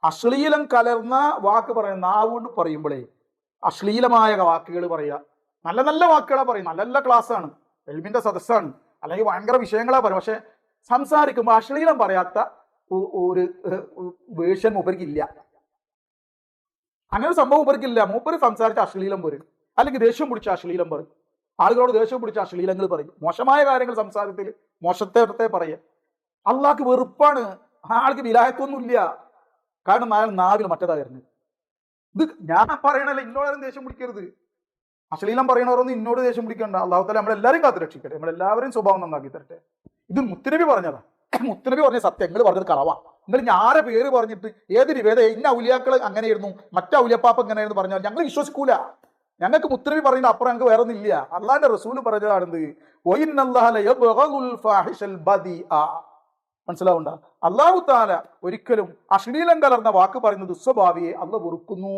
അശ്ലീലം കലർന്ന വാക്ക് പറയുന്ന നാവുകൊണ്ട് പറയുമ്പോഴേ അശ്ലീലമായ വാക്കുകൾ പറയുക. നല്ല നല്ല വാക്കുകളാ പറയും, നല്ല നല്ല ക്ലാസ്സാണ്, എൽമിന്റെ സദസ്സാണ്, അല്ലെങ്കിൽ ഭയങ്കര വിഷയങ്ങളാ പറയും. പക്ഷെ സംസാരിക്കുമ്പോൾ അശ്ലീലം പറയാത്ത ഒരു വേർഷൻ മൂപ്പർക്കില്ല. അങ്ങനെ ഒരു സംഭവം മൂപ്പർക്കില്ല. മൂപ്പര് സംസാരിച്ച അശ്ലീലം പറയും, അല്ലെങ്കിൽ ദേഷ്യം പിടിച്ച അശ്ലീലം പറയും, ആളുകളോട് ദേഷ്യം പിടിച്ച അശ്ലീലങ്ങൾ പറയും, മോശമായ കാര്യങ്ങൾ സംസാരത്തിൽ മോശത്തെ പറയും. അള്ളാഹ്ക്ക് വെറുപ്പാണ്, ആൾക്ക് വിലായത്തൊന്നുമില്ല. കാരണം അയാൾ നാവിൽ മറ്റേതാ വരുന്നത്. ഇത് ഞാൻ പറയണല്ലേ, ഇന്നോടും ദേഷ്യം പിടിക്കരുത്. അശ്ലീലം പറയണവരൊന്നും ഇന്നോട് ദേഷ്യം പിടിക്കണ്ട. അള്ളാഹു താല നമ്മളെല്ലാവരും കാത്തു രക്ഷിക്കട്ടെ, നമ്മളെല്ലാവരും സ്വഭാവം നന്നാക്കി തരട്ടെ. ഇത് മുത്തുനബി പറഞ്ഞതാ. മുത്തുനബി പറഞ്ഞ സത്യം, നിങ്ങൾ പറഞ്ഞത് കളവാ. നിങ്ങൾ ഞാരെ പേര് പറഞ്ഞിട്ട് ഏത് നിവേദ ഇന്ന ഔലിയാക്കൾ അങ്ങനെയായിരുന്നു, മറ്റേ ഔലിയപ്പാപ്പ എങ്ങനെയായിരുന്നു പറഞ്ഞാൽ ഞങ്ങൾ വിശ്വസിക്കൂല. ഞങ്ങൾക്ക് മുത്തുനബി പറയുന്ന അപ്പുറം ഞങ്ങൾക്ക് വേറെ ഒന്നും ഇല്ല. അള്ളാഹിന്റെ റസൂല് പറഞ്ഞതാണെന്ത്, മനസ്സിലാവണ്ട. അള്ളാഹു താല ഒരിക്കലും അശ്ലീലം കലർന്ന വാക്ക് പറയുന്ന ദുസ്വഭാവിയെ അള്ളാഹ് വെറുക്കുന്നു.